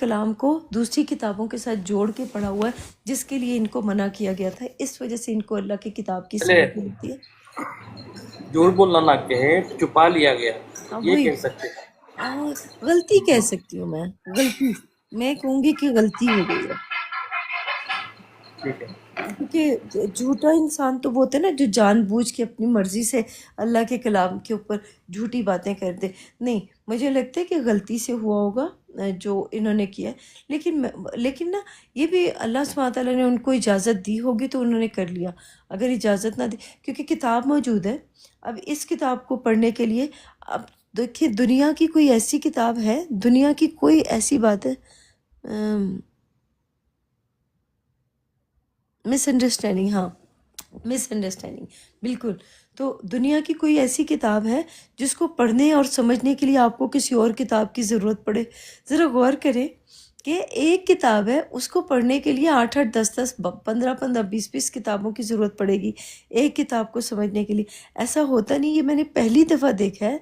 کلام کو دوسری کتابوں کے ساتھ جوڑ کے پڑھا ہوا ہے، جس کے لیے ان کو منع کیا گیا تھا، اس وجہ سے ان کو اللہ کی کتاب کی چلے سمجھ نہیں ہوتی ہے۔ جھوٹ بولنا نہ کہیں، چھپا لیا گیا، اب یہ وہی کہہ سکتے ہیں۔ غلطی کہہ سکتی ہوں غلطی میں کہوں گی کہ غلطی ہو گئی ہے، ٹھیک ہے، کیونکہ جھوٹا انسان تو وہ ہوتا ہے نا جو جان بوجھ کے اپنی مرضی سے اللہ کے کلام کے اوپر جھوٹی باتیں کر دے۔ نہیں، مجھے لگتا ہے کہ غلطی سے ہوا ہوگا جو انہوں نے کیا ہے، لیکن نا یہ بھی اللہ سبحانہ تعالیٰ نے ان کو اجازت دی ہوگی تو انہوں نے کر لیا۔ اگر اجازت نہ دی، کیونکہ کتاب موجود ہے، اب اس کتاب کو پڑھنے کے لیے اب دیکھیں دنیا کی کوئی ایسی کتاب ہے، دنیا کی کوئی ایسی بات ہے، مس انڈرسٹینڈنگ، ہاں مس انڈرسٹینڈنگ، بالکل۔ تو دنیا کی کوئی ایسی کتاب ہے جس کو پڑھنے اور سمجھنے کے لیے آپ کو کسی اور کتاب کی ضرورت پڑے؟ ذرا غور کریں کہ ایک کتاب ہے، اس کو پڑھنے کے لیے 8 10 10 15 15 20 کتابوں کی ضرورت پڑے گی ایک کتاب کو سمجھنے کے لیے۔ ایسا ہوتا نہیں، یہ میں نے پہلی دفعہ دیکھا ہے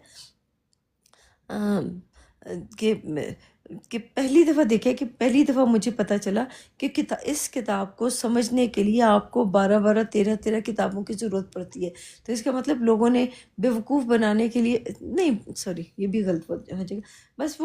کہ پہلی دفعہ دیکھا کہ پہلی دفعہ مجھے پتہ چلا کہ اس کتاب کو سمجھنے کے لیے آپ کو 12 12 13 13 کتابوں کی ضرورت پڑتی ہے۔ تو اس کا مطلب لوگوں نے بیوقوف بنانے کے لیے، نہیں سوری یہ بھی غلط ہو جائے گا، بس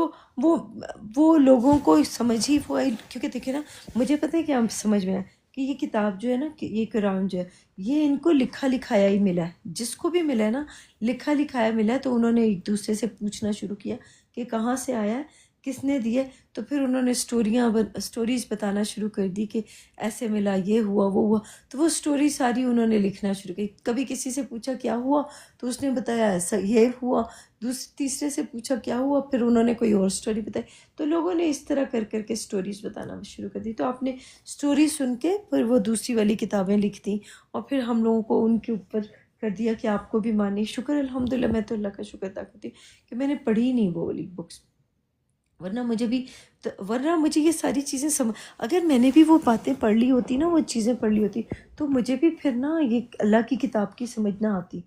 وہ لوگوں کو سمجھ ہی وہ، کیونکہ دیکھیں نا مجھے پتہ ہے کہ آپ سمجھ میں آئے کہ یہ کتاب جو ہے نا، کہ یہ قرآن جو ہے یہ ان کو لکھا لکھایا ہی ملا ہے، جس کو بھی ملا ہے نا لکھا لکھایا ملا ہے، تو انہوں نے ایک دوسرے سے پوچھنا شروع کیا کہ کہاں سے آیا ہے، کس نے دیے، تو پھر انہوں نے سٹوریز بتانا شروع کر دی کہ ایسے ملا، یہ ہوا وہ ہوا، تو وہ سٹوری ساری انہوں نے لکھنا شروع کی۔ کبھی کسی سے پوچھا کیا ہوا تو اس نے بتایا ایسا یہ ہوا، تیسرے سے پوچھا کیا ہوا، پھر انہوں نے کوئی اور سٹوری بتائی، تو لوگوں نے اس طرح کر کر کے سٹوریز بتانا شروع کر دی۔ تو آپ نے سٹوری سن کے پھر وہ دوسری والی کتابیں لکھ دیں، اور پھر ہم لوگوں کو ان کے اوپر کر دیا کہ آپ کو بھی مانی۔ شکر الحمدللہ، میں تو اللہ کا شکر ادا کرتی ہوں کہ میں نے پڑھی نہیں وہ والی بکس، ورنہ مجھے یہ ساری چیزیں اگر میں نے بھی وہ باتیں پڑھ لی ہوتی نا، وہ چیزیں پڑھ لی ہوتی، تو مجھے بھی پھر نا یہ اللہ کی کتاب کی سمجھ نہ آتی۔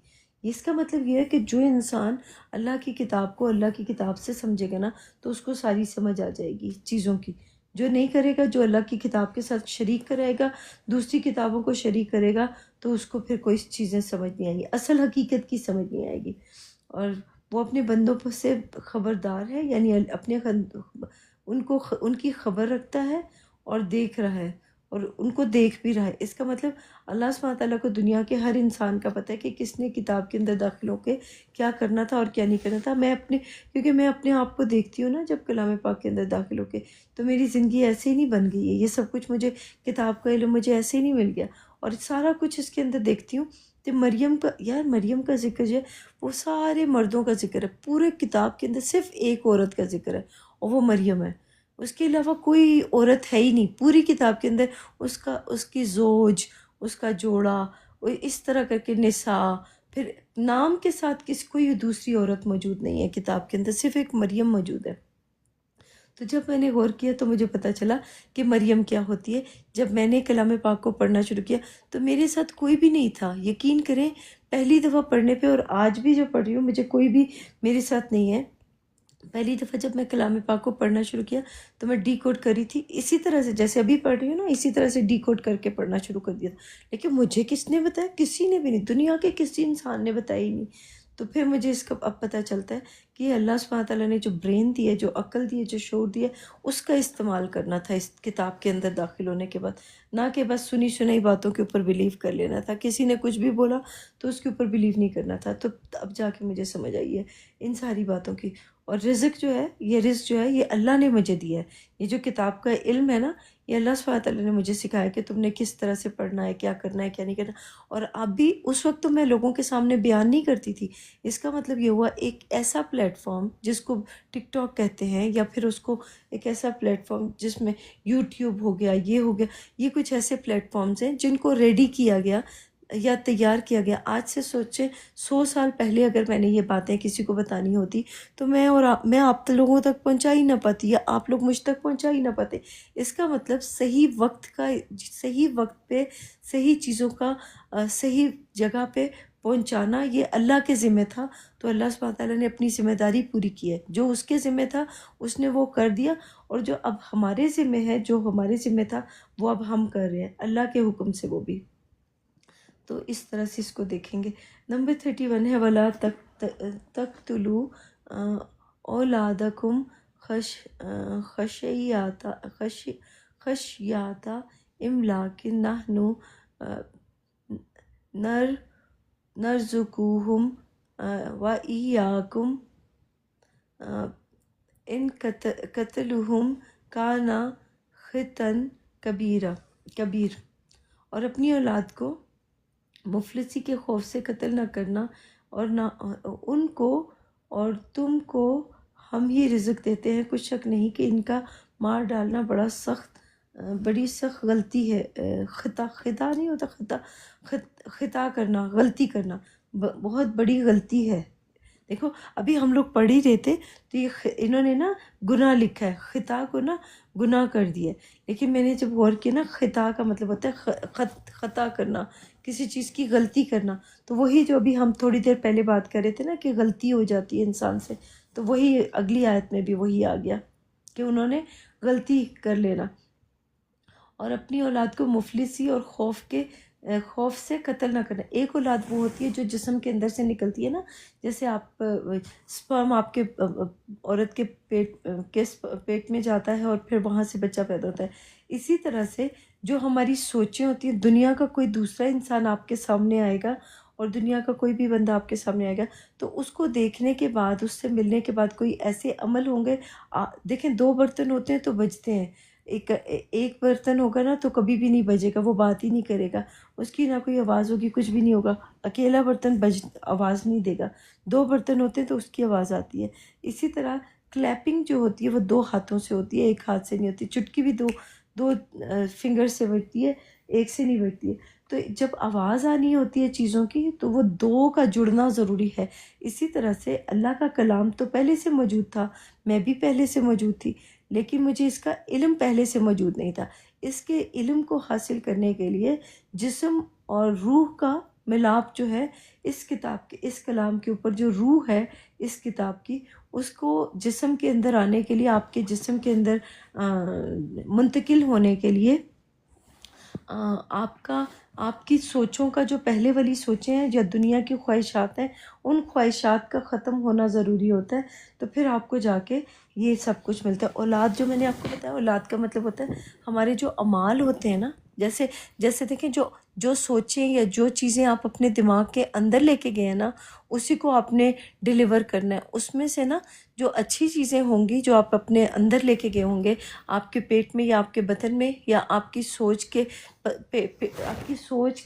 اس کا مطلب یہ ہے کہ جو انسان اللہ کی کتاب کو اللہ کی کتاب سے سمجھے گا نا، تو اس کو ساری سمجھ آ جائے گی چیزوں کی۔ جو نہیں کرے گا، جو اللہ کی کتاب کے ساتھ شریک کرے گا، دوسری کتابوں کو شریک کرے گا، تو اس کو پھر کوئی چیزیں سمجھ نہیں آئیں گی، اصل حقیقت کی سمجھ نہیں آئے گی۔ اور وہ اپنے بندوں سے خبردار ہے، یعنی اپنے ان کی خبر رکھتا ہے اور دیکھ رہا ہے، اور ان کو دیکھ بھی رہا ہے۔ اس کا مطلب اللہ سبحانہ تعالیٰ کو دنیا کے ہر انسان کا پتہ ہے کہ کس نے کتاب کے اندر داخل ہو کے کیا کرنا تھا اور کیا نہیں کرنا تھا۔ کیونکہ میں اپنے آپ کو دیکھتی ہوں نا، جب کلام پاک کے اندر داخل ہو کے، تو میری زندگی ایسے ہی نہیں بن گئی ہے، یہ سب کچھ مجھے کتاب کا علم مجھے ایسے ہی نہیں مل گیا، اور سارا کچھ اس کے اندر دیکھتی ہوں۔ تو مریم کا ذکر جو ہے وہ سارے مردوں کا ذکر ہے، پورے کتاب کے اندر صرف ایک عورت کا ذکر ہے، اور وہ مریم ہے، اس کے علاوہ کوئی عورت ہے ہی نہیں پوری کتاب کے اندر۔ اس کی زوج، اس کا جوڑا، اس طرح کر کے نساء، پھر نام کے ساتھ کوئی دوسری عورت موجود نہیں ہے کتاب کے اندر، صرف ایک مریم موجود ہے۔ تو جب میں نے غور کیا تو مجھے پتہ چلا کہ مریم کیا ہوتی ہے۔ جب میں نے کلام پاک کو پڑھنا شروع کیا تو میرے ساتھ کوئی بھی نہیں تھا، یقین کریں پہلی دفعہ پڑھنے پہ، اور آج بھی جو پڑھ رہی ہوں مجھے کوئی بھی میرے ساتھ نہیں ہے۔ پہلی دفعہ جب میں کلام پاک کو پڑھنا شروع کیا تو میں ڈی کوڈ کری تھی، اسی طرح سے جیسے ابھی پڑھ رہی ہوں نا، اسی طرح سے ڈی کوڈ کر کے پڑھنا شروع کر دیا تھا۔ لیکن مجھے کس نے بتایا؟ کسی نے بھی نہیں، دنیا کے کسی انسان نے بتایا ہی نہیں۔ تو پھر مجھے اس کا اب پتہ چلتا ہے کہ یہ اللہ سبحانہ تعالیٰ نے جو برین دی ہے، جو عقل دی ہے، جو شعور دی ہے، اس کا استعمال کرنا تھا اس کتاب کے اندر داخل ہونے کے بعد، نہ کہ بس سنی سنائی باتوں کے اوپر بلیو کر لینا تھا۔ کسی نے کچھ بھی بولا تو اس کے اوپر بلیو نہیں کرنا تھا۔ تو اب جا کے مجھے سمجھ آئی ہے ان ساری باتوں کی۔ اور رزق جو ہے، یہ رزق جو ہے یہ اللہ نے مجھے دیا ہے، یہ جو کتاب کا علم ہے نا، یہ اللہ سبحانہ تعالیٰ نے مجھے سکھایا کہ تم نے کس طرح سے پڑھنا ہے، کیا کرنا ہے، کیا نہیں کرنا۔ اور اب بھی اس وقت تو میں لوگوں کے سامنے بیان نہیں کرتی تھی۔ اس کا مطلب یہ ہوا ایک ایسا پلیٹ فارم جس کو ٹک ٹاک کہتے ہیں، یا پھر اس کو ایک ایسا پلیٹ فارم جس میں یوٹیوب ہو گیا، یہ ہو گیا، یہ کچھ ایسے پلیٹ فارمز ہیں جن کو ریڈی کیا گیا یا تیار کیا گیا۔ آج سے سوچیں 100 سال پہلے اگر میں نے یہ باتیں کسی کو بتانی ہوتی تو میں آپ لوگوں تک پہنچا ہی نہ پاتی، یا آپ لوگ مجھ تک پہنچا ہی نہ پاتے۔ اس کا مطلب صحیح وقت پہ صحیح چیزوں کا صحیح جگہ پہ پہنچانا یہ اللہ کے ذمہ تھا، تو اللہ سبحانہ تعالیٰ نے اپنی ذمہ داری پوری کی ہے، جو اس کے ذمہ تھا اس نے وہ کر دیا، اور جو اب ہمارے ذمہ ہے، جو ہمارے ذمہ تھا وہ اب ہم کر رہے ہیں اللہ کے حکم سے، وہ بھی۔ تو اس طرح سے اس کو دیکھیں گے۔ نمبر 31 ہے وَلَا تَقْتُلُوا أَوْلَادَكُمْ خشیۃ املاق نحن نرزقهم وإياكم ان قتلهم کان خطأ کبیر، اور اپنی اولاد کو مفلسی کے خوف سے قتل نہ کرنا، اور نہ ان کو اور تم کو ہم ہی رزق دیتے ہیں، کچھ شک نہیں کہ ان کا مار ڈالنا بڑی سخت غلطی ہے۔ خطا نہیں ہوتا، خطا کرنا، غلطی کرنا بہت بڑی غلطی ہے۔ دیکھو ابھی ہم لوگ پڑھ ہی رہے تھے تو یہ انہوں نے نا گناہ لکھا ہے، خطا کو نا گناہ کر دیا ہے، لیکن میں نے جب غور کیا نا خطا کا مطلب ہوتا ہے خطا کرنا، کسی چیز کی غلطی کرنا، تو وہی جو ابھی ہم تھوڑی دیر پہلے بات کر رہے تھے نا کہ غلطی ہو جاتی ہے انسان سے، تو وہی اگلی آیت میں بھی وہی آ گیا کہ انہوں نے غلطی کر لینا، اور اپنی اولاد کو مفلسی اور خوف سے قتل نہ کرنا۔ ایک اولاد وہ ہوتی ہے جو جسم کے اندر سے نکلتی ہے نا، جیسے آپ سپرم آپ کے عورت کے پیٹ میں جاتا ہے اور پھر وہاں سے بچہ پیدا ہوتا ہے، اسی طرح سے جو ہماری سوچیں ہوتی ہیں، دنیا کا کوئی دوسرا انسان آپ کے سامنے آئے گا اور دنیا کا کوئی بھی بندہ آپ کے سامنے آئے گا، تو اس کو دیکھنے کے بعد، اس سے ملنے کے بعد کوئی ایسے عمل ہوں گے۔ دیکھیں 2 برتن ہوتے ہیں تو بجتے ہیں، ایک برتن ہوگا نا تو کبھی بھی نہیں بجے گا، وہ بات ہی نہیں کرے گا، اس کی نہ کوئی آواز ہوگی، کچھ بھی نہیں ہوگا، اکیلا برتن آواز نہیں دے گا، 2 برتن ہوتے ہیں تو اس کی آواز آتی ہے۔ اسی طرح کلیپنگ جو ہوتی ہے وہ 2 ہاتھوں سے ہوتی ہے، ایک ہاتھ سے نہیں ہوتی، چٹکی بھی دو فنگر سے بجتی ہے، ایک سے نہیں بجتی ہے۔ تو جب آواز آنی ہوتی ہے چیزوں کی تو وہ 2 کا جڑنا ضروری ہے۔ اسی طرح سے اللہ کا کلام تو پہلے سے موجود تھا، میں بھی پہلے سے موجود تھی، لیکن مجھے اس کا علم پہلے سے موجود نہیں تھا۔ اس کے علم کو حاصل کرنے کے لیے جسم اور روح کا ملاپ جو ہے اس کتاب کے، اس کلام کے اوپر جو روح ہے اس کتاب کی، اس کو جسم کے اندر آنے کے لیے، آپ کے جسم کے اندر منتقل ہونے کے لیے آپ کی سوچوں کا جو پہلے والی سوچیں ہیں، جو دنیا کی خواہشات ہیں، ان خواہشات کا ختم ہونا ضروری ہوتا ہے، تو پھر آپ کو جا کے یہ سب کچھ ملتا ہے۔ اولاد جو میں نے آپ کو بتایا، اولاد کا مطلب ہوتا ہے ہمارے جو اعمال ہوتے ہیں نا، جیسے دیکھیں جو سوچیں یا جو چیزیں آپ اپنے دماغ کے اندر لے کے گئے ہیں نا، اسی کو آپ نے ڈیلیور کرنا ہے۔ اس میں سے نا جو اچھی چیزیں ہوں گی جو آپ اپنے اندر لے کے گئے ہوں گے، آپ کے پیٹ میں یا آپ کے بدن میں، یا آپ کی سوچ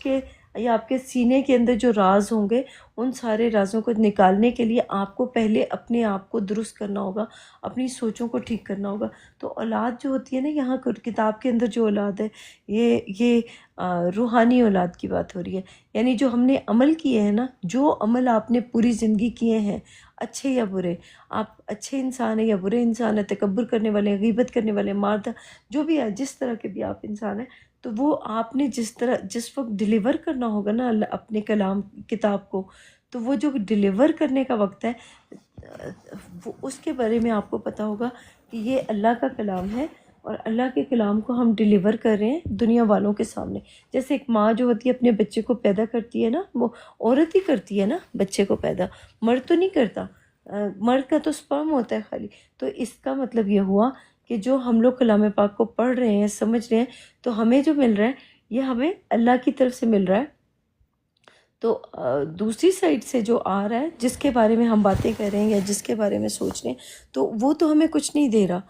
کے یا آپ کے سینے کے اندر جو راز ہوں گے، ان سارے رازوں کو نکالنے کے لیے آپ کو پہلے اپنے آپ کو درست کرنا ہوگا، اپنی سوچوں کو ٹھیک کرنا ہوگا۔ تو اولاد جو ہوتی ہے نا، یہاں کتاب کے اندر جو اولاد ہے، یہ روحانی اولاد کی بات ہو رہی ہے، یعنی جو ہم نے عمل کیے ہیں نا، جو عمل آپ نے پوری زندگی کیے ہیں، اچھے یا برے، آپ اچھے انسان ہیں یا برے انسان ہیں، تکبر کرنے والے، غیبت کرنے والے، مارتا، جو بھی ہے، جس طرح کے بھی آپ انسان ہیں، تو وہ آپ نے جس وقت ڈیلیور کرنا ہوگا نا اپنے کتاب کو، تو وہ جو ڈیلیور کرنے کا وقت ہے، اس کے بارے میں آپ کو پتہ ہوگا کہ یہ اللہ کا کلام ہے، اور اللہ کے کلام کو ہم ڈیلیور کر رہے ہیں دنیا والوں کے سامنے۔ جیسے ایک ماں جو ہوتی ہے اپنے بچے کو پیدا کرتی ہے نا، وہ عورت ہی کرتی ہے نا بچے کو پیدا، مرد تو نہیں کرتا، مرد کا تو سپرم ہوتا ہے خالی۔ تو اس کا مطلب یہ ہوا کہ جو ہم لوگ کلام پاک کو پڑھ رہے ہیں، سمجھ رہے ہیں، تو ہمیں جو مل رہا ہے یہ ہمیں اللہ کی طرف سے مل رہا ہے۔ تو دوسری سائڈ سے جو آ رہا ہے، جس کے بارے میں ہم باتیں کر رہے ہیں یا جس کے بارے میں سوچ رہے ہیں، تو وہ تو ہمیں کچھ نہیں دے رہا،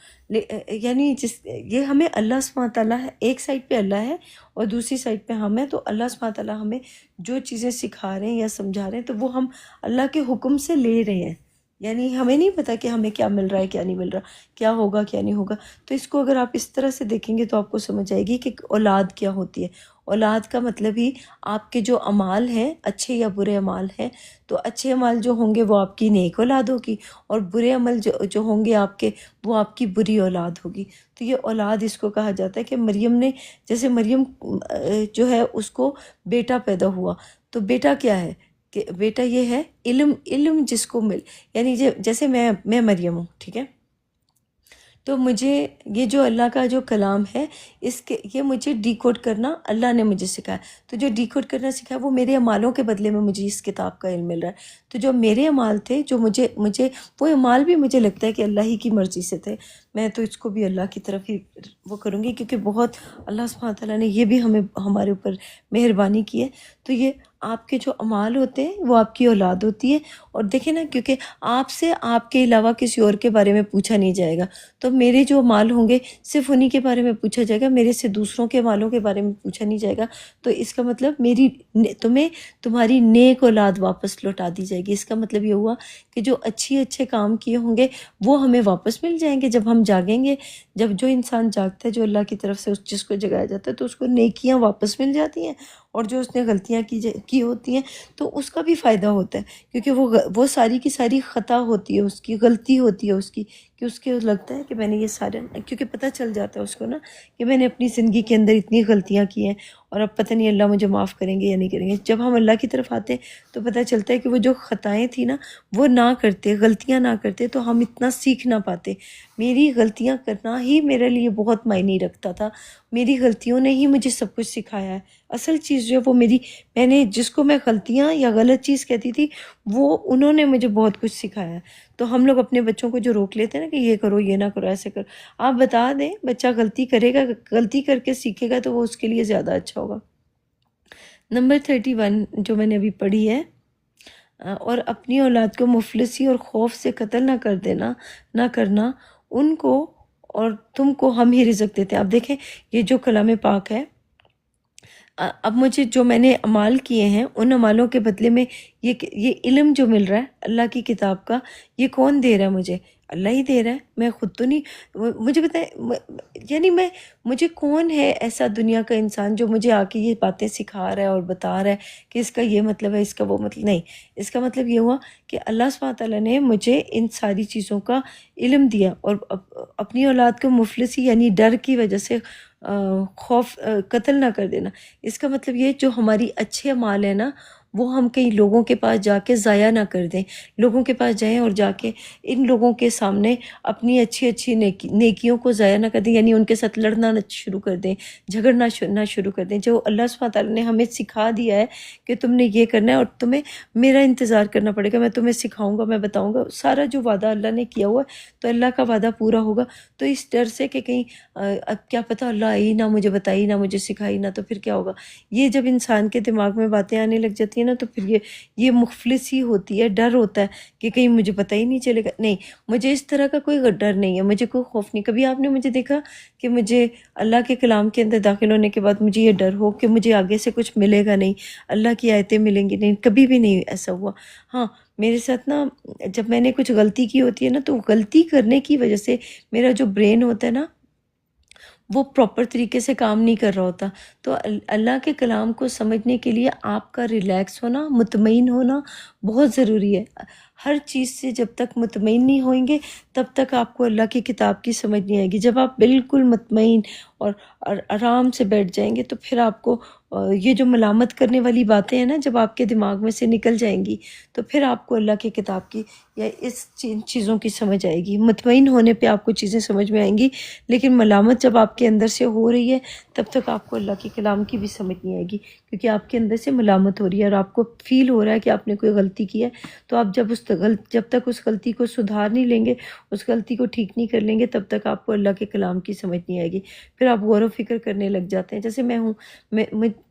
یعنی یہ ہمیں اللہ سبحانہ تعالیٰ ہے، ایک سائڈ پہ اللہ ہے اور دوسری سائڈ پہ ہم ہیں، تو اللہ سبحانہ تعالیٰ ہمیں جو چیزیں سکھا رہے ہیں یا سمجھا رہے ہیں، تو وہ ہم اللہ کے حکم سے لے رہے ہیں، یعنی ہمیں نہیں پتہ کہ ہمیں کیا مل رہا ہے کیا نہیں مل رہا، کیا ہوگا کیا نہیں ہوگا۔ تو اس کو اگر آپ اس طرح سے دیکھیں گے تو آپ کو سمجھ آئے گی کہ اولاد کیا ہوتی ہے۔ اولاد کا مطلب ہی آپ کے جو اعمال ہیں، اچھے یا برے اعمال ہیں، تو اچھے اعمال جو ہوں گے وہ آپ کی نیک اولاد ہوگی، اور برے عمل جو ہوں گے آپ کے، وہ آپ کی بری اولاد ہوگی۔ تو یہ اولاد اس کو کہا جاتا ہے کہ مریم نے، جیسے مریم جو ہے اس کو بیٹا پیدا ہوا، تو بیٹا کیا ہے؟ کہ بیٹا یہ ہے علم جس کو مل، یعنی جیسے میں مریم ہوں، ٹھیک ہے، تو مجھے یہ جو اللہ کا جو کلام ہے یہ مجھے ڈی کوڈ کرنا اللہ نے مجھے سکھایا، تو جو ڈی کوڈ کرنا سکھایا وہ میرے اعمالوں کے بدلے میں مجھے اس کتاب کا علم مل رہا ہے۔ تو جو میرے اعمال تھے، جو مجھے وہ اعمال بھی مجھے لگتا ہے کہ اللہ ہی کی مرضی سے تھے، میں تو اس کو بھی اللہ کی طرف ہی وہ کروں گی، کیونکہ بہت اللہ سبحانہ تعالیٰ نے یہ بھی ہمارے اوپر مہربانی کی ہے۔ تو یہ آپ کے جو اعمال ہوتے ہیں وہ آپ کی اولاد ہوتی ہے، اور دیکھیں نا، کیونکہ آپ سے آپ کے علاوہ کسی اور کے بارے میں پوچھا نہیں جائے گا، تو میرے جو مال ہوں گے صرف انہی کے بارے میں پوچھا جائے گا، میرے سے دوسروں کے مالوں کے بارے میں پوچھا نہیں جائے گا۔ تو اس کا مطلب تمہیں تمہاری نیک اولاد واپس لوٹا دی جائے گی۔ اس کا مطلب یہ ہوا کہ جو اچھے کام کیے ہوں گے وہ ہمیں واپس مل جائیں گے جب ہم جاگیں گے۔ جب جو انسان جاگتا ہے، جو اللہ کی طرف سے اس چیز کو جگایا جاتا ہے، تو اس کو نیکیاں واپس مل جاتی ہیں، اور جو اس نے غلطیاں کی ہوتی ہیں تو اس کا بھی فائدہ ہوتا ہے، کیونکہ وہ ساری کی ساری خطا ہوتی ہے، اس کی غلطی ہوتی ہے، اس کی کہ اس کے لگتا ہے کہ میں نے یہ سارے، کیونکہ پتہ چل جاتا ہے اس کو نا کہ میں نے اپنی زندگی کے اندر اتنی غلطیاں کی ہیں، اور اب پتہ نہیں اللہ مجھے معاف کریں گے یا نہیں کریں گے۔ جب ہم اللہ کی طرف آتے ہیں تو پتہ چلتا ہے کہ وہ جو خطائیں تھیں نا، وہ نہ کرتے، غلطیاں نہ کرتے تو ہم اتنا سیکھ نہ پاتے۔ میری غلطیاں کرنا ہی میرے لیے بہت معنی رکھتا تھا، میری غلطیوں نے ہی مجھے سب کچھ سکھایا ہے۔ اصل چیز جو ہے وہ میں نے جس کو میں غلطیاں یا غلط چیز کہتی تھی، وہ انہوں نے مجھے بہت کچھ سکھایا ہے۔ تو ہم لوگ اپنے بچوں کو جو روک لیتے ہیں نا کہ یہ کرو، یہ نہ کرو، ایسے کرو، آپ بتا دیں بچہ غلطی کرے گا، غلطی کر کے سیکھے گا تو وہ اس کے لیے زیادہ اچھا ہوگا۔ نمبر 31 جو میں نے ابھی پڑھی ہے، اور اپنی اولاد کو مفلسی اور خوف سے قتل نہ کرنا، ان کو اور تم کو ہم ہی رزق دیتے ہیں۔ اب دیکھیں یہ جو کلام پاک ہے، اب مجھے جو میں نے اعمال کیے ہیں ان اعمالوں کے بدلے میں یہ علم جو مل رہا ہے اللہ کی کتاب کا، یہ کون دے رہا ہے مجھے؟ اللہ ہی دے رہا ہے، میں خود تو نہیں۔ مجھے بتائیں، یعنی مجھے کون ہے ایسا دنیا کا انسان جو مجھے آ کے یہ باتیں سکھا رہا ہے اور بتا رہا ہے کہ اس کا یہ مطلب ہے، اس کا وہ مطلب نہیں۔ اس کا مطلب یہ ہوا کہ اللہ سبحانہ تعالیٰ نے مجھے ان ساری چیزوں کا علم دیا، اور اپنی اولاد کو مفلسی یعنی ڈر کی وجہ سے خوف قتل نہ کر دینا۔ اس کا مطلب یہ جو ہماری اچھے اعمال ہیں نا، وہ ہم کئی لوگوں کے پاس جا کے ضائع نہ کر دیں، لوگوں کے پاس جائیں اور جا کے ان لوگوں کے سامنے اپنی اچھی نیکیوں کو ضائع نہ کر دیں، یعنی ان کے ساتھ لڑنا نہ شروع کر دیں، جھگڑنا نہ شروع کر دیں۔ جو اللہ سبحانہ تعالیٰ نے ہمیں سکھا دیا ہے کہ تم نے یہ کرنا ہے اور تمہیں میرا انتظار کرنا پڑے گا، میں تمہیں سکھاؤں گا، میں بتاؤں گا، سارا جو وعدہ اللہ نے کیا ہوا ہے تو اللہ کا وعدہ پورا ہوگا۔ تو اس ڈر سے کہ کہیں اب کیا پتہ اللہ آئی نہ، مجھے بتائی نہ، مجھے سکھائی نہ، تو پھر کیا ہوگا؟ یہ جب انسان کے دماغ میں باتیں آنے لگ جاتی ہیں نا، تو پھر یہ مفلسی ہوتی ہے، ڈر ہوتا ہے کہ کہیں مجھے پتہ ہی نہیں چلے گا۔ نہیں، مجھے اس طرح کا کوئی ڈر نہیں ہے، مجھے کوئی خوف نہیں۔ کبھی آپ نے مجھے دیکھا کہ مجھے اللہ کے کلام کے اندر داخل ہونے کے بعد مجھے یہ ڈر ہو کہ مجھے آگے سے کچھ ملے گا نہیں، اللہ کی آیتیں ملیں گی نہیں؟ کبھی بھی نہیں ایسا ہوا۔ ہاں، میرے ساتھ نا جب میں نے کچھ غلطی کی ہوتی ہے نا، تو غلطی کرنے کی وجہ سے میرا جو برین ہوتا ہے نا، وہ پراپر طریقے سے کام نہیں کر رہا ہوتا۔ تو اللہ کے کلام کو سمجھنے کے لیے آپ کا ریلیکس ہونا، مطمئن ہونا بہت ضروری ہے۔ ہر چیز سے جب تک مطمئن نہیں ہوئیں گے تب تک آپ کو اللہ کی کتاب کی سمجھ نہیں آئے گی۔ جب آپ بالکل مطمئن اور آرام سے بیٹھ جائیں گے تو پھر آپ کو یہ جو ملامت کرنے والی باتیں ہیں نا، جب آپ کے دماغ میں سے نکل جائیں گی تو پھر آپ کو اللہ کی کتاب کی یا اس چیزوں کی سمجھ آئے گی۔ مطمئن ہونے پہ آپ کو چیزیں سمجھ میں آئیں گی، لیکن ملامت جب آپ کے اندر سے ہو رہی ہے تب تک آپ کو اللہ کے کلام کی بھی سمجھ نہیں آئے گی، کیونکہ آپ کے اندر سے ملامت ہو رہی ہے اور آپ کو فیل ہو رہا ہے کہ آپ نے کوئی غلطی کی ہے۔ تو آپ جب تک اس غلطی کو سدھار نہیں لیں گے، اس غلطی کو ٹھیک نہیں کر لیں گے، تب تک آپ کو اللہ کے کلام کی سمجھ نہیں آئے گی۔ پھر آپ غور و فکر کرنے لگ جاتے ہیں۔ جیسے میں ہوں،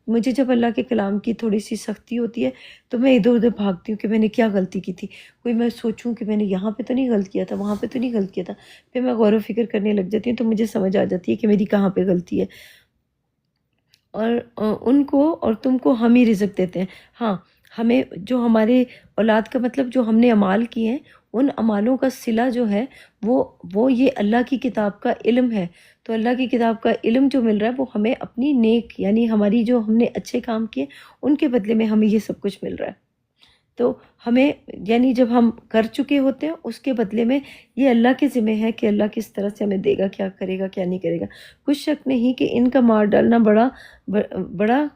مجھے جب اللہ کے کلام کی تھوڑی سی سختی ہوتی ہے تو میں ادھر ادھر بھاگتی ہوں کہ میں نے کیا غلطی کی تھی، کوئی میں سوچوں کہ میں نے یہاں پہ تو نہیں غلط کیا تھا، وہاں پہ تو نہیں غلط کیا تھا، پھر میں غور و فکر کرنے لگ جاتی ہوں تو مجھے سمجھ آ جاتی ہے کہ میری کہاں پہ غلطی ہے۔ اور ان کو اور تم کو ہم ہی رزق دیتے ہیں۔ ہاں، ہمیں جو ہمارے اولاد کا مطلب جو ہم نے اعمال کیے ہیں، ان اعمالوں کا صلہ جو ہے وہ یہ اللہ کی کتاب کا علم ہے۔ تو اللہ کی کتاب کا علم جو مل رہا ہے وہ ہمیں اپنی نیک، یعنی ہماری جو ہم نے اچھے کام کیے ان کے بدلے میں ہمیں یہ سب کچھ مل رہا ہے۔ تو ہمیں یعنی جب ہم کر چکے ہوتے ہیں اس کے بدلے میں یہ اللہ کے ذمہ ہے کہ اللہ کس طرح سے ہمیں دے گا، کیا کرے گا کیا نہیں کرے گا۔ کچھ شک نہیں کہ ان کا مار ڈالنا بڑا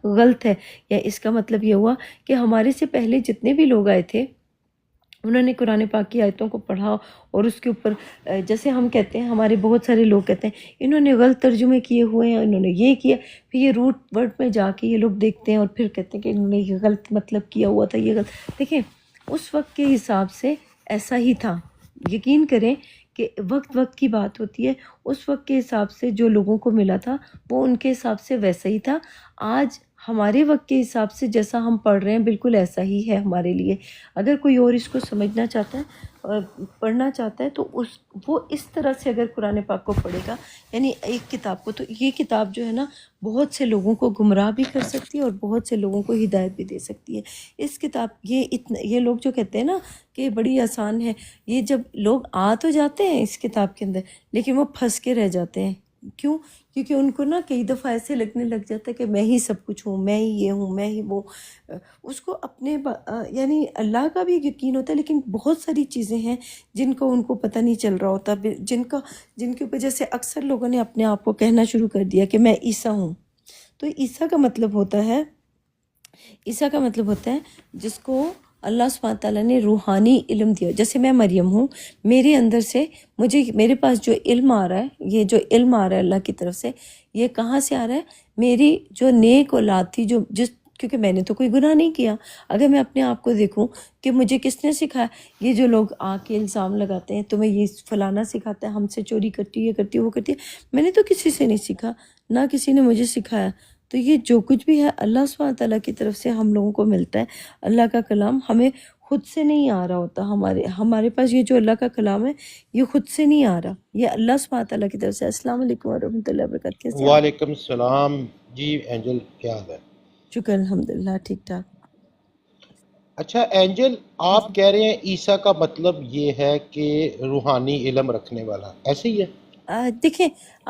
غلط ہے، یا اس کا مطلب یہ ہوا کہ ہمارے سے پہلے جتنے بھی لوگ آئے تھے انہوں نے قرآن پاک کی آیتوں کو پڑھا اور اس کے اوپر جیسے ہم کہتے ہیں، ہمارے بہت سارے لوگ کہتے ہیں انہوں نے غلط ترجمے کیے ہوئے ہیں، انہوں نے یہ کیا، پھر یہ روٹ ورڈ میں جا کے یہ لوگ دیکھتے ہیں اور پھر کہتے ہیں کہ انہوں نے یہ غلط مطلب کیا ہوا تھا، یہ غلط۔ دیکھیں اس وقت کے حساب سے ایسا ہی تھا، یقین کریں کہ وقت کی بات ہوتی ہے، اس وقت کے حساب سے جو لوگوں کو ملا تھا وہ ان کے حساب سے ویسا ہی تھا۔ آج ہمارے وقت کے حساب سے جیسا ہم پڑھ رہے ہیں بالکل ایسا ہی ہے ہمارے لیے۔ اگر کوئی اور اس کو سمجھنا چاہتا ہے اور پڑھنا چاہتا ہے تو وہ اس طرح سے اگر قرآن پاک کو پڑھے گا، یعنی ایک کتاب کو، تو یہ کتاب جو ہے نا بہت سے لوگوں کو گمراہ بھی کر سکتی ہے اور بہت سے لوگوں کو ہدایت بھی دے سکتی ہے۔ اس کتاب یہ لوگ جو کہتے ہیں نا کہ بڑی آسان ہے، یہ جب لوگ آ تو جاتے ہیں اس کتاب کے اندر لیکن وہ پھنس کے رہ جاتے ہیں۔ کیوں؟ کیونکہ ان کو نا کئی دفعہ ایسے لگنے لگ جاتا ہے کہ میں ہی سب کچھ ہوں، میں ہی یہ ہوں، میں ہی وہ۔ اس کو اپنے یعنی اللہ کا بھی یقین ہوتا ہے لیکن بہت ساری چیزیں ہیں جن کو ان کو پتہ نہیں چل رہا ہوتا، جن کی وجہ سے اکثر لوگوں نے اپنے آپ کو کہنا شروع کر دیا کہ میں عیسیٰ ہوں۔ تو عیسیٰ کا مطلب ہوتا ہے جس کو اللہ سبحانہ تعالیٰ نے روحانی علم دیا۔ جیسے میں مریم ہوں، میرے اندر سے میرے پاس جو علم آ رہا ہے، یہ جو علم آ رہا ہے اللہ کی طرف سے، یہ کہاں سے آ رہا ہے؟ میری جو نیک اولاد تھی، کیونکہ میں نے تو کوئی گناہ نہیں کیا۔ اگر میں اپنے آپ کو دیکھوں کہ مجھے کس نے سکھایا، یہ جو لوگ آ کے الزام لگاتے ہیں تمہیں یہ فلانا سکھاتا ہے، ہم سے چوری کرتی ہے، یہ کرتی ہے، وہ کرتی ہے، میں نے تو کسی سے نہیں سیکھا، نہ کسی نے مجھے سکھایا۔ تو یہ جو کچھ بھی ہے اللہ سبحانہ تعالیٰ کی طرف سے ہم لوگوں کو ملتا ہے۔ اللہ کا کلام ہمیں خود سے نہیں آ رہا ہوتا، ہمارے پاس یہ جو اللہ کا کلام ہے یہ خود سے نہیں آ رہا، یہ اللہ سبحانہ تعالیٰ کی طرف سے۔ السلام علیکم ورحمۃ اللہ وبرکاتہ۔ کیسے ہیں آپ؟ وعلیکم السلام جی اینجل، کیا حال ہے؟ شکر الحمدللہ، ٹھیک ٹھاک۔ اچھا اینجل، آپ کہہ رہے ہیں عیسیٰ کا مطلب یہ ہے کہ روحانی علم رکھنے والا، ایسے ہی ہے؟ دیکھیں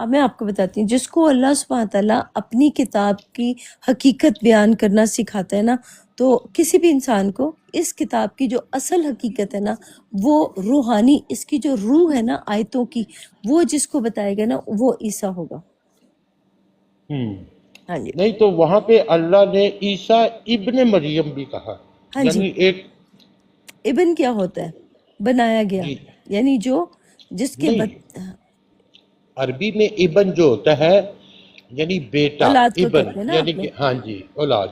میں آپ کو بتاتی ہوں، جس کو اللہ سبحانہ تعالیٰ اپنی کتاب کی حقیقت بیان کرنا سکھاتا ہے نا، تو کسی بھی انسان کو اس کتاب کی جو اصل حقیقت ہے نا، وہ روحانی، اس کی جو روح ہے نا آیتوں کی، وہ جس کو بتائے گا نا وہ عیسیٰ ہوگا۔ ہاں جی، نہیں تو وہاں پہ اللہ نے عیسیٰ ابن مریم بھی کہا، ہاں جی۔ یعنی ایک ابن کیا ہوتا ہے؟ بنایا گیا، جی یعنی جس کے نہیں، عربی میں ابن جو ہوتا ہے یعنی بیٹا، اولاد کو ابن کہتے ہیں نا یعنی آپ نے۔ کہ ہاں جی، اولاد۔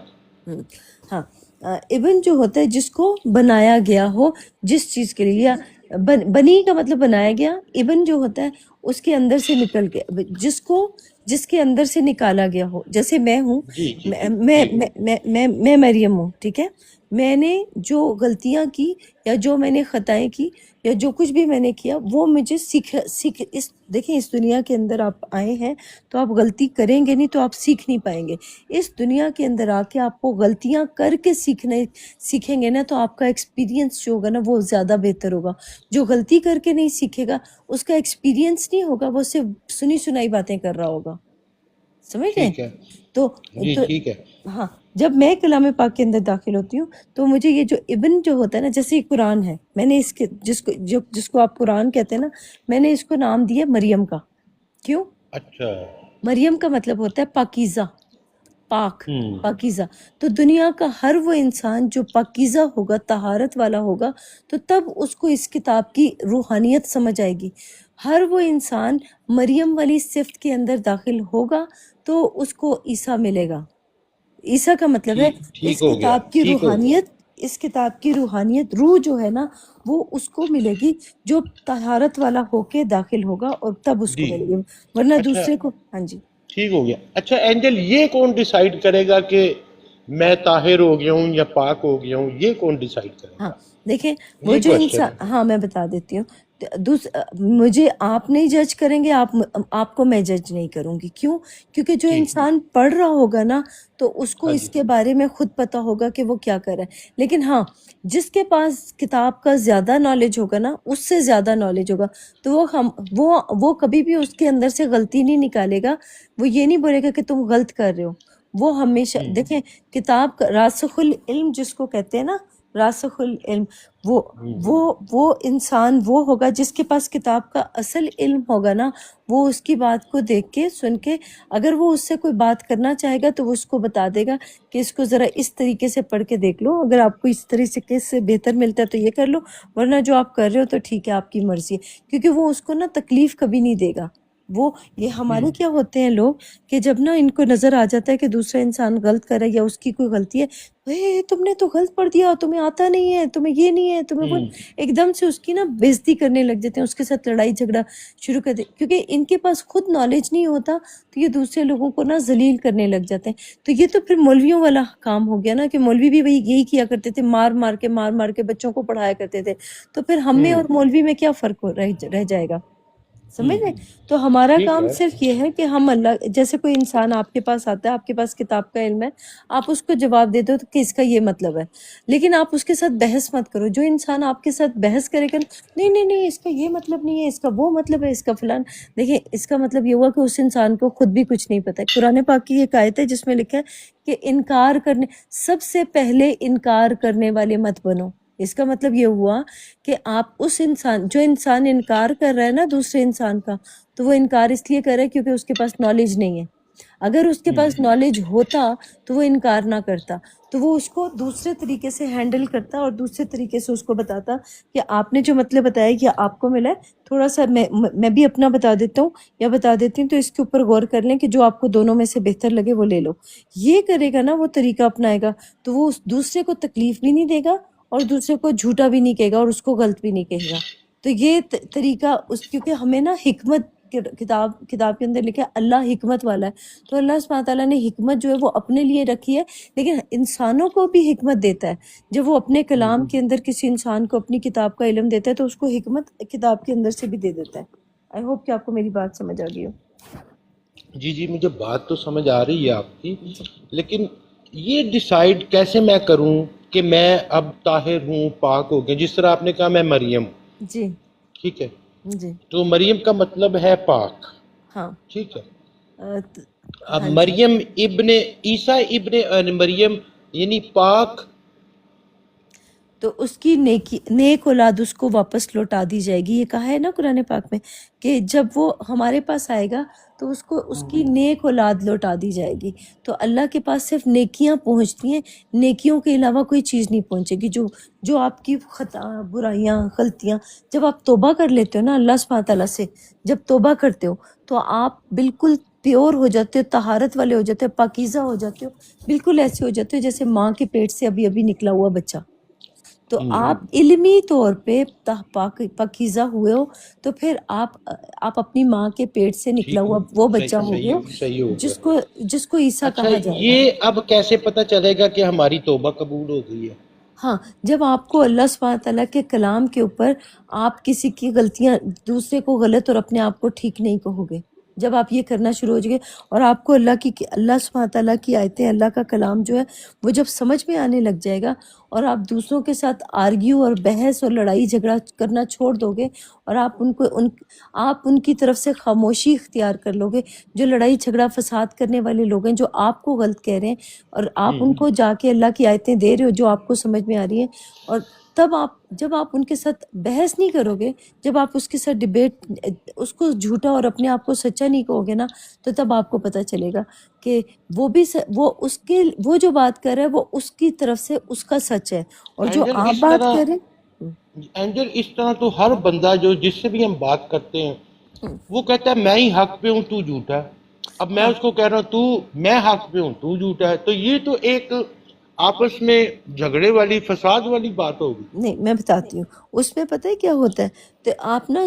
ہاں، ابن جو ہوتا ہے جس کو بنایا گیا ہو، جس چیز کے لیے، بنی کا مطلب بنایا گیا، ابن جو ہوتا ہے اس کے اندر سے نکل کے، جس کے اندر سے نکالا گیا ہو۔ جیسے میں ہوں، جی جی میں جی میں جی میں میں میں مریم ہوں، ٹھیک ہے؟ میں نے جو غلطیاں کی یا جو میں نے خطائیں کی یا جو کچھ بھی میں نے کیا وہ مجھے دیکھیں اس دنیا کے اندر آپ آئے ہیں تو آپ غلطی کریں گے نہیں تو آپ سیکھ نہیں پائیں گے۔ اس دنیا کے اندر آ کے آپ کو غلطیاں کر کے سیکھیں گے نا تو آپ کا ایکسپیرینس جو ہوگا نا وہ زیادہ بہتر ہوگا۔ جو غلطی کر کے نہیں سیکھے گا اس کا ایکسپیرینس نہیں ہوگا، وہ صرف سنی سنائی باتیں کر رہا ہوگا، سمجھ رہے ہیں؟ ٹھیک ہے تو جی، ٹھیک ہے۔ ہاں، جب میں کلام پاک کے اندر داخل ہوتی ہوں تو مجھے یہ جو ابن جو ہوتا ہے نا، جیسے یہ قرآن ہے، میں نے اس کے جس کو آپ قرآن کہتے ہیں نا، میں نے اس کو نام دیا مریم کا۔ کیوں؟ اچھا، مریم کا مطلب ہوتا ہے پاکیزہ، پاک، ہوں پاکیزہ۔ تو دنیا کا ہر وہ انسان جو پاکیزہ ہوگا، طہارت والا ہوگا، تو تب اس کو اس کتاب کی روحانیت سمجھ آئے گی۔ ہر وہ انسان مریم والی صفت کے اندر داخل ہوگا تو اس کو عیسیٰ ملے گا۔ عیسیٰ کا مطلب ہے ٹھیک ہو گیا، ٹھیک ہو گیا۔ اس کتاب کی روحانیت، روح جو ہے نا وہ اس کو ملے گی جو طہارت والا ہو کے داخل ہوگا، اور تب اس کو جی ملے گی، ورنہ اچھا، دوسرے کو۔ ہاں جی، ٹھیک ہو گیا۔ اچھا اینجل، یہ کون ڈیسائیڈ کرے گا کہ میں طاہر ہو گیا ہوں یا پاک ہو گیا ہوں؟ یہ کون ڈیسائیڈ کرے ہاں گا؟ دیکھیں وہ یہ جو کوشچن انسان، ہے۔ ہاں میں بتا دیتی ہوں، مجھے آپ نہیں جج کریں گے، آپ کو میں جج نہیں کروں گی۔ کیوں؟ کیونکہ جو ٹھیک، انسان پڑھ رہا ہوگا نا تو اس کو ہاں اس جی، کے بارے میں خود پتا ہوگا کہ وہ کیا کر رہا ہے۔ لیکن ہاں، جس کے پاس کتاب کا زیادہ نالج ہوگا نا، اس سے زیادہ نالج ہوگا، تو وہ کبھی بھی اس کے اندر سے غلطی نہیں نکالے گا، وہ یہ نہیں بولے گا کہ تم غلط کر رہے ہو۔ وہ ہمیشہ دیکھیں، کتاب کا راسخ العلم جس کو کہتے ہیں نا، راسخ العلم، وہ انسان وہ ہوگا جس کے پاس کتاب کا اصل علم ہوگا نا، وہ اس کی بات کو دیکھ کے سن کے اگر وہ اس سے کوئی بات کرنا چاہے گا تو وہ اس کو بتا دے گا کہ اس کو ذرا اس طریقے سے پڑھ کے دیکھ لو، اگر آپ کو اس طریقے سے بہتر ملتا ہے تو یہ کر لو، ورنہ جو آپ کر رہے ہو تو ٹھیک ہے، آپ کی مرضی ہے، کیونکہ وہ اس کو نا تکلیف کبھی نہیں دے گا۔ وہ یہ ہمارے کیا ہوتے ہیں لوگ کہ جب نا ان کو نظر آ جاتا ہے کہ دوسرا انسان غلط کر رہا ہے یا اس کی کوئی غلطی ہے، تم نے تو غلط پڑھ دیا، تمہیں آتا نہیں ہے، تمہیں یہ نہیں ہے، تمہیں وہ، ایک دم سے اس کی نا بےزتی کرنے لگ جاتے ہیں، اس کے ساتھ لڑائی جھگڑا شروع کر دے، کیونکہ ان کے پاس خود نالج نہیں ہوتا تو یہ دوسرے لوگوں کو نا ذلیل کرنے لگ جاتے ہیں۔ تو یہ تو پھر مولویوں والا کام ہو گیا نا، کہ مولوی بھی وہی یہی کیا کرتے تھے، مار مار کے بچوں کو پڑھایا کرتے تھے، تو پھر ہم میں اور مولوی میں کیا فرق رہ جائے گا؟ سمجھ رہے؟ تو ہمارا ٹھیک کام ہے۔ صرف یہ ہے کہ ہم اللہ، جیسے کوئی انسان آپ کے پاس آتا ہے، آپ کے پاس کتاب کا علم ہے، آپ اس کو جواب دے دو کہ اس کا یہ مطلب ہے، لیکن آپ اس کے ساتھ بحث مت کرو۔ جو انسان آپ کے ساتھ بحث کرے گا، نہیں نہیں نہیں اس کا یہ مطلب نہیں ہے، اس کا وہ مطلب ہے، اس کا فلان، دیکھیں اس کا مطلب یہ ہوا کہ اس انسان کو خود بھی کچھ نہیں پتہ ہے۔ قرآن پاک کی ایک آیت ہے جس میں لکھا ہے کہ انکار کرنے، سب سے پہلے انکار کرنے والے مت بنو۔ اس کا مطلب یہ ہوا کہ آپ اس انسان، جو انسان انکار کر رہا ہے نا دوسرے انسان کا، تو وہ انکار اس لیے کر رہا ہے کیونکہ اس کے پاس نالج نہیں ہے۔ اگر اس کے پاس نالج ہوتا تو وہ انکار نہ کرتا، تو وہ اس کو دوسرے طریقے سے ہینڈل کرتا اور دوسرے طریقے سے اس کو بتاتا کہ آپ نے جو مطلب بتایا کہ آپ کو ملا ہے، تھوڑا سا میں بھی اپنا بتا دیتا ہوں یا بتا دیتی ہوں، تو اس کے اوپر غور کر لیں کہ جو آپ کو دونوں میں سے بہتر لگے وہ لے لو۔ یہ کرے گا نا، وہ طریقہ اپنائے گا، تو وہ اس دوسرے کو تکلیف بھی نہیں دے گا اور دوسرے کو جھوٹا بھی نہیں کہے گا اور اس کو غلط بھی نہیں کہے گا۔ تو یہ طریقہ اس، کیونکہ ہمیں نا حکمت، کتاب کے اندر لکھا ہے اللہ حکمت والا ہے، تو اللہ سبحانہ تعالیٰ نے حکمت جو ہے وہ اپنے لیے رکھی ہے، لیکن انسانوں کو بھی حکمت دیتا ہے۔ جب وہ اپنے کلام کے اندر کسی انسان کو اپنی کتاب کا علم دیتا ہے تو اس کو حکمت کتاب کے اندر سے بھی دے دیتا ہے۔ آئی ہوپ کہ آپ کو میری بات سمجھ آ گئی ہو۔ جی جی، مجھے بات تو سمجھ آ رہی ہے آپ کی، لیکن یہ ڈیسائیڈ کیسے میں کروں کہ میں اب طاہر ہوں، پاک ہو گیا؟ جس طرح آپ نے کہا میں مریم ہوں، جی ٹھیک ہے، جی تو مریم کا مطلب ہے پاک، ہاں ٹھیک ہے۔ اب ہاں جی۔ مریم ابن عیسیٰ ابن مریم یعنی پاک، تو اس کی نیک اولاد اس کو واپس لوٹا دی جائے گی، یہ کہا ہے نا قرآن پاک میں کہ جب وہ ہمارے پاس آئے گا تو اس کو اس کی نیک اولاد لوٹا دی جائے گی۔ تو اللہ کے پاس صرف نیکیاں پہنچتی ہیں، نیکیوں کے علاوہ کوئی چیز نہیں پہنچے گی۔ جو آپ کی خطا، برائیاں، غلطیاں، جب آپ توبہ کر لیتے ہو نا اللہ سبحانہ تعالیٰ سے، جب توبہ کرتے ہو تو آپ بالکل پیور ہو جاتے ہو، طہارت والے ہو جاتے ہو، پاکیزہ ہو جاتے ہو، بالکل ایسے ہو جاتے ہو جیسے ماں کے پیٹ سے ابھی ابھی نکلا ہوا بچہ۔ تو آپ علمی طور پہ پاکیزہ ہوئے ہو، تو پھر آپ اپنی ماں کے پیٹ سے نکلا ٹھیک، ہوا وہ بچہ ہو گئے ہو صحیح ہو گیا۔ جس کو عیسیٰ اچھا، کہا جائے گا۔ یہ اب کیسے پتہ چلے گا کہ ہماری توبہ قبول ہو گئی ہے؟ ہاں، جب آپ کو اللہ سبحانہ تعالیٰ کے کلام کے اوپر آپ کسی کی غلطیاں، دوسرے کو غلط اور اپنے آپ کو ٹھیک نہیں کہو گے، جب آپ یہ کرنا شروع ہو جائے گے اور آپ کو اللہ سبحانہ تعالیٰ کی آیتیں، اللہ کا کلام جو ہے وہ جب سمجھ میں آنے لگ جائے گا اور آپ دوسروں کے ساتھ آرگیو اور بحث اور لڑائی جھگڑا کرنا چھوڑ دو گے اور آپ ان کی طرف سے خاموشی اختیار کر لو گے، جو لڑائی جھگڑا فساد کرنے والے لوگ ہیں، جو آپ کو غلط کہہ رہے ہیں، اور آپ ان کو جا کے اللہ کی آیتیں دے رہے ہو جو آپ کو سمجھ میں آ رہی ہیں، اور تب جب آپ ان کے ساتھ بحث نہیں کرو گے، جب آپ اس کے ساتھ ڈیبیٹ، اس کو جھوٹا اور اپنے آپ کو سچا نہیں کہو گے نا، تو تب آپ کو پتہ چلے گا کہ وہ جو بات کر رہا ہے وہ اس کی طرف سے اس کا سچ ہے، اور جو اینجل آپ اس بات طرح کر رہے ہیں۔ اینجل اس طرح تو ہر بندہ جس سے بھی ہم بات کرتے ہیں وہ کہتا ہے میں ہی حق پہ ہوں، تو جھوٹا ہے۔ اب میں ہاں، اس کو کہہ رہا ہوں میں حق پہ ہوں، تو جھوٹا ہے، تو یہ تو ایک آپس میں جھگڑے والی، فساد والی بات ہوگی۔ نہیں، میں بتاتی ہوں اس میں پتہ ہے کیا ہوتا ہے، تو آپ نا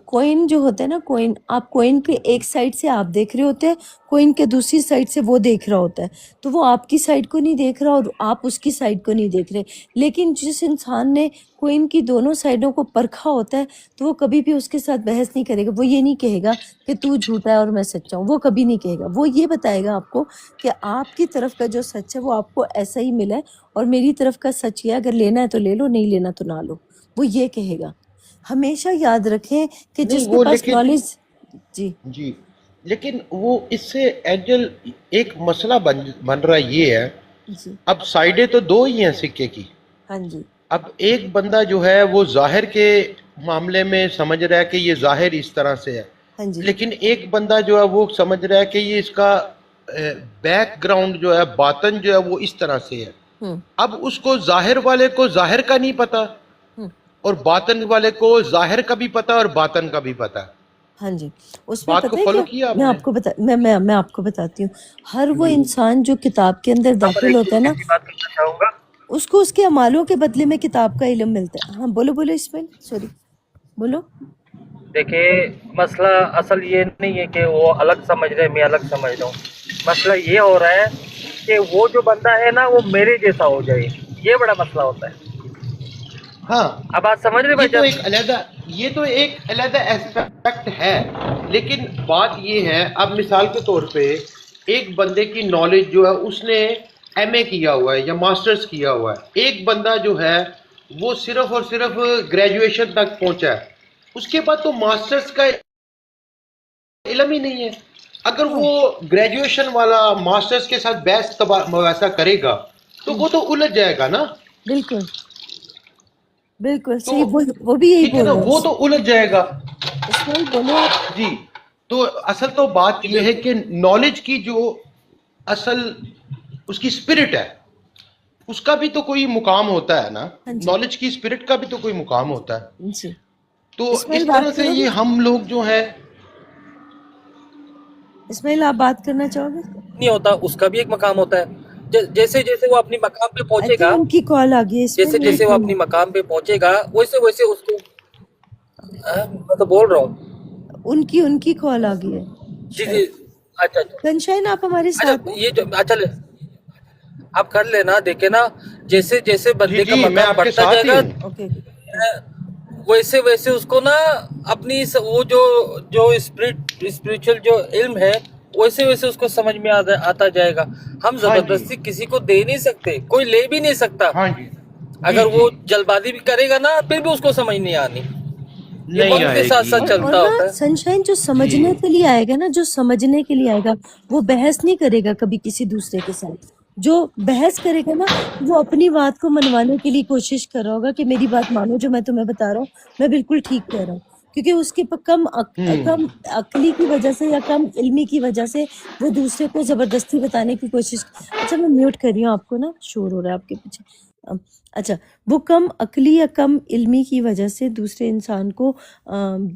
کوئن جو ہوتا ہے نا، کوئن، آپ کوئن کے ایک سائڈ سے آپ دیکھ رہے ہوتے ہیں، کوئن کے دوسری سائڈ سے وہ دیکھ رہا ہوتا ہے، تو وہ آپ کی سائڈ کو نہیں دیکھ رہا اور آپ اس کی سائڈ کو نہیں دیکھ رہے، لیکن جس انسان نے کوئن کی دونوں سائڈوں کو پرکھا ہوتا ہے تو وہ کبھی بھی اس کے ساتھ بحث نہیں کرے گا، وہ یہ نہیں کہے گا کہ تو جھوٹا ہے اور میں سچا ہوں، وہ کبھی نہیں کہے گا، وہ یہ بتائے گا آپ کو کہ آپ کی طرف کا جو سچ ہے وہ آپ کو ایسا ہی ملا ہے، اور میری طرف کا سچ یہ ہے، اگر لینا ہے تو لے لو، نہیں لینا تو نہ لو، وہ یہ کہے گا۔ ہمیشہ یاد رکھیں کہ نہیں جس کے وہ پاس لیکن، نالج، جی جی لیکن وہ اس سے اینجل ایک مسئلہ بن رہا یہ ہے، جی اب سائڈیں تو دو ہی ہیں سکے کی، ہاں جی اب ایک بندہ جو ہے وہ ظاہر کے معاملے میں سمجھ رہا ہے کہ یہ ظاہر اس طرح سے ہے، ہاں جی لیکن ایک بندہ جو ہے وہ سمجھ رہا ہے کہ یہ اس کا بیک گراؤنڈ جو ہے، باطن جو ہے وہ اس طرح سے ہے۔ ہوں اب اس کو ظاہر والے کو ظاہر کا نہیں پتا، ہوں اور باطن والے کو ظاہر کا بھی پتا اور باطن کا بھی پتا۔ ہاں جی اس میں بات کو پتہ ہے فالو کیا، کیا آپ میں نے؟ آپ کو بتا میں آپ کو بتاتی ہوں، ہر وہ انسان جو کتاب کے اندر یہاں پر داخل ایک ہوتا ہے نا، چھوٹی سی بات کرنا چاہوں گا۔ اس کو اس کے اعمالوں کے بدلے میں کتاب کا علم ملتا ہے۔ ہاں بولو بولو اسماعیل، سوری بولو۔ دیکھیے مسئلہ اصل یہ نہیں ہے کہ وہ الگ سمجھ رہے میں الگ سمجھ رہا ہوں، مسئلہ یہ ہو رہا ہے کہ وہ جو بندہ ہے نا وہ میرے جیسا ہو جائے، یہ بڑا مسئلہ ہوتا ہے۔ ہاں، اب آپ سمجھ رہے یہ بھائی تو جان؟ یہ تو ایک علیحدہ ایسپیکٹ ہے، لیکن بات یہ ہے، اب مثال کے طور پہ ایک بندے کی نالج جو ہے اس نے ایم اے کیا ہوا ہے یا ماسٹرز کیا ہوا ہے، ایک بندہ جو ہے وہ صرف اور صرف گریجویشن تک پہنچا ہے، اس کے بعد تو ماسٹرز کا علم ہی نہیں ہے۔ اگر ہاں وہ گریجویشن والا ماسٹرز کے ساتھ بحث ویسا کرے گا تو وہ تو الجھ جائے گا نا، بالکل بالکل تو صحیح، وہ بھی یہی ٹھیک ہے بول نا، رہے وہ ہیں۔ تو الجھ جائے گا۔ اسماعیل بولو آپ۔ جی، تو اصل تو بات یہ ہے کہ نالج کی جو اصل اس کی اسپرٹ ہے، اس کا بھی تو کوئی مقام ہوتا ہے نا، ہاں جی نالج کی اسپرٹ کا بھی تو کوئی مقام ہوتا ہے۔ جی تو اسماعیل اس طرح بات سے کرو گے، یہ ہم لوگ جو ہیں، اسماعیل آپ بات کرنا چاہو گے؟ نہیں ہوتا، اس کا بھی ایک مقام ہوتا ہے۔ جیسے جیسے وہ اپنی مقام پہ آئی پہنچے گا، تھنک ان کی کال آ گئی ہے جیسے اسماعیل، جیسے وہ اپنی مقام پہ پہنچے گا ویسے ویسے اس کو میں تو بول رہا ہوں۔ ان کی کال آ گئی ہے جی شاید۔ جی، اچھا اچھا سنشائن آپ ہمارے اچھا، ساتھ ہیں؟ یہ جو اچھا آپ کر لینا، دیکھیں نا جیسے جیسے جی بندے کا جی میں مقام آپ کے بڑھتا ساتھ جائے ہی گا ہوں۔ اوکے ویسے ویسے اس کو نا اپنی وہ جو اسپریچل جو علم ہے ویسے ویسے اس کو سمجھ میں آتا جائے گا۔ ہم ہاں جی، زبردستی کسی کو دے نہیں سکتے، کوئی لے بھی نہیں سکتا۔ ہاں جی، جی اگر جی، وہ جلد بازی بھی کرے گا نا پھر بھی اس کو سمجھ نہیں آنی، یہ نہیں وقت کے آئے ساتھ گی۔ ساتھ اور چلتا نا ہوتا ہے۔ سنشائن جو جی سمجھنے کے لیے آئے گا نا، جو سمجھنے کے لیے آئے گا وہ بحث نہیں کرے گا کبھی کسی دوسرے کے ساتھ۔ جو بحث کرے گا نا وہ اپنی بات کو منوانے کے لیے کوشش کر رہا ہوگا کہ میری بات مانو، جو میں تمہیں بتا رہا ہوں میں بالکل ٹھیک کہہ رہا ہوں، کیونکہ اس کے کم عقلی کی وجہ سے یا کم علمی کی وجہ سے وہ دوسرے کو زبردستی بتانے کی کوشش۔ اچھا میں میوٹ کر رہی ہوں، آپ کو نا شور ہو رہا ہے آپ کے پیچھے۔ اچھا، وہ کم عقلی یا کم علمی کی وجہ سے دوسرے انسان کو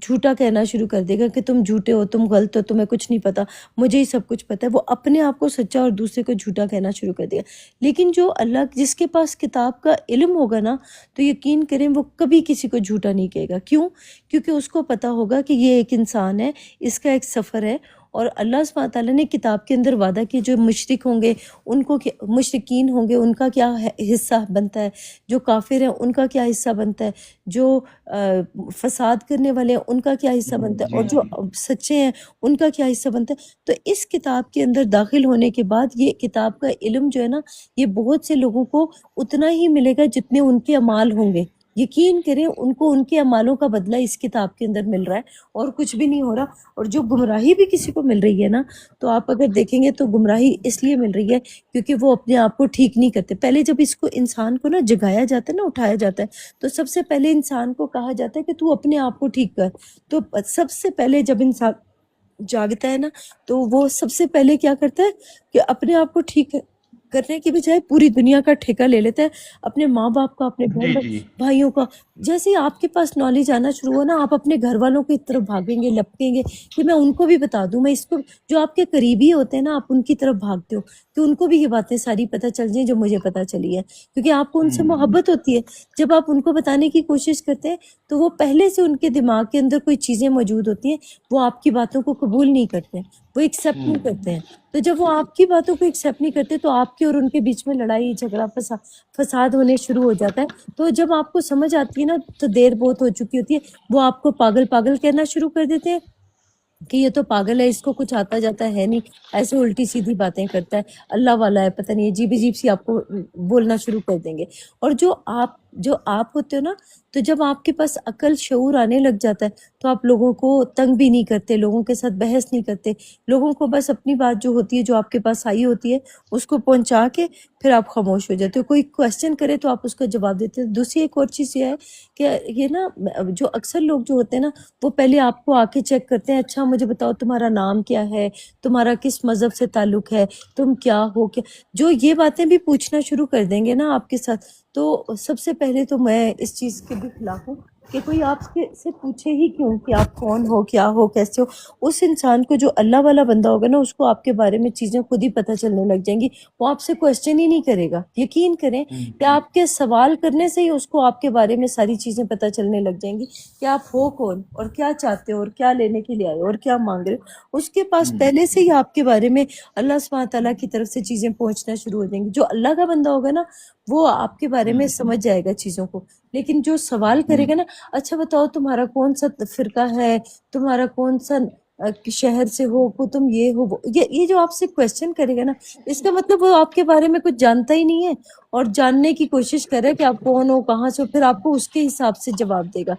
جھوٹا کہنا شروع کر دے گا کہ تم جھوٹے ہو، تم غلط ہو، تمہیں کچھ نہیں پتا، مجھے ہی سب کچھ پتا ہے۔ وہ اپنے آپ کو سچا اور دوسرے کو جھوٹا کہنا شروع کر دے گا۔ لیکن جو اللہ جس کے پاس کتاب کا علم ہوگا نا، تو یقین کریں وہ کبھی کسی کو جھوٹا نہیں کہے گا۔ کیوں؟ کیونکہ اس کو پتا ہوگا کہ یہ ایک انسان ہے، اس کا ایک سفر ہے، اور اللہ سبحانہ تعالیٰ نے کتاب کے اندر وعدہ کیا جو مشرک ہوں گے ان کو مشرکین ہوں گے ان کا کیا حصہ بنتا ہے، جو کافر ہیں ان کا کیا حصہ بنتا ہے، جو فساد کرنے والے ہیں ان کا کیا حصہ بنتا ہے، اور جو سچے ہیں ان کا کیا حصہ بنتا ہے۔ تو اس کتاب کے اندر داخل ہونے کے بعد یہ کتاب کا علم جو ہے نا، یہ بہت سے لوگوں کو اتنا ہی ملے گا جتنے ان کے اعمال ہوں گے۔ یقین کریں ان کو ان کے اعمالوں کا بدلہ اس کتاب کے اندر مل رہا ہے، اور کچھ بھی نہیں ہو رہا۔ اور جو گمراہی بھی کسی کو مل رہی ہے نا، تو آپ اگر دیکھیں گے تو گمراہی اس لیے مل رہی ہے کیونکہ وہ اپنے آپ کو ٹھیک نہیں کرتے۔ پہلے جب اس کو انسان کو نا جگایا جاتا ہے نا، اٹھایا جاتا ہے، تو سب سے پہلے انسان کو کہا جاتا ہے کہ تو اپنے آپ کو ٹھیک کر۔ تو سب سے پہلے جب انسان جاگتا ہے نا، تو وہ سب سے پہلے کیا کرتا ہے کہ اپنے آپ کو ٹھیک کرنے کی بجائے پوری دنیا کا ٹھیکہ لے لیتا ہے، اپنے ماں باپ کا، اپنے جی بہن جی، بھائیوں کا۔ جیسے ہی آپ کے پاس نالج آنا شروع ہو نا، آپ اپنے گھر والوں کی طرف بھاگیں گے، لپکیں گے کہ میں ان کو بھی بتا دوں، میں اس کو، جو آپ کے قریبی ہوتے ہیں نا آپ ان کی طرف بھاگتے ہو کہ ان کو بھی یہ باتیں ساری پتہ چل جائیں جو مجھے پتہ چلی ہے، کیونکہ آپ کو ان سے محبت ہوتی ہے۔ جب آپ ان کو بتانے کی کوشش کرتے ہیں تو وہ پہلے سے ان کے دماغ کے اندر کوئی چیزیں موجود ہوتی ہیں، وہ آپ کی باتوں کو قبول نہیں کرتے، وہ ایکسیپٹ نہیں کرتے ہیں۔ تو جب وہ آپ کی باتوں کو ایکسیپٹ نہیں کرتے تو آپ کے اور ان کے بیچ میں لڑائی جھگڑا فساد ہونے شروع ہو جاتا ہے۔ تو جب آپ کو سمجھ آتی ہے نا تو دیر بہت ہو چکی ہوتی ہے، وہ آپ کو پاگل پاگل کہنا شروع کر دیتے ہیں کہ یہ تو پاگل ہے، اس کو کچھ آتا جاتا ہے نہیں، ایسے الٹی سیدھی باتیں کرتا ہے، اللہ والا ہے، پتہ نہیں عجیب عجیب سی آپ کو بولنا شروع کر دیں گے۔ اور جو آپ جو آپ ہوتے ہو نا، تو جب آپ کے پاس عقل شعور آنے لگ جاتا ہے تو آپ لوگوں کو تنگ بھی نہیں کرتے، لوگوں کے ساتھ بحث نہیں کرتے، لوگوں کو بس اپنی بات جو ہوتی ہے، جو آپ کے پاس آئی ہوتی ہے، اس کو پہنچا کے پھر آپ خاموش ہو جاتے ہو۔ کوئی کویسچن کرے تو آپ اس کا جواب دیتے ہیں۔ دوسری ایک اور چیز یہ ہے کہ یہ نا جو اکثر لوگ جو ہوتے ہیں نا، وہ پہلے آپ کو آ کے چیک کرتے ہیں، اچھا مجھے بتاؤ تمہارا نام کیا ہے، تمہارا کس مذہب سے تعلق ہے، تم کیا ہو، کیا جو یہ باتیں بھی پوچھنا شروع کر دیں گے نا آپ کے ساتھ، تو سب سے پہلے تو میں اس چیز کے بھی خلاف ہوں کہ کوئی آپ سے پوچھے ہی کیوں کہ آپ کون ہو، کیا ہو، کیسے ہو۔ اس انسان کو جو اللہ والا بندہ ہوگا نا، اس کو آپ کے بارے میں چیزیں خود ہی پتہ چلنے لگ جائیں گی، وہ آپ سے کویسچن ہی نہیں کرے گا۔ یقین کریں کہ آپ کے سوال کرنے سے ہی اس کو آپ کے بارے میں ساری چیزیں پتہ چلنے لگ جائیں گی کہ آپ ہو کون، اور کیا چاہتے ہو، اور کیا لینے کے لیے آئے ہو، اور کیا مانگ رہے ہو۔ اس کے پاس پہلے سے ہی آپ کے بارے میں اللہ سبحانہ تعالیٰ کی طرف سے چیزیں پہنچنا شروع ہو جائیں گی۔ جو اللہ کا بندہ ہوگا نا، وہ آپ کے بارے میں سمجھ جائے گا چیزوں کو، لیکن جو سوال کرے گا نا، اچھا بتاؤ تمہارا کون سا فرقہ ہے، تمہارا کون سا شہر سے ہو، کو تم یہ ہو، یہ جو آپ سے کویسچن کرے گا نا، اس کا مطلب وہ آپ کے بارے میں کچھ جانتا ہی نہیں ہے، اور جاننے کی کوشش کر رہا ہے کہ آپ کون ہو، کہاں سے ہو، پھر آپ کو اس کے حساب سے جواب دے گا۔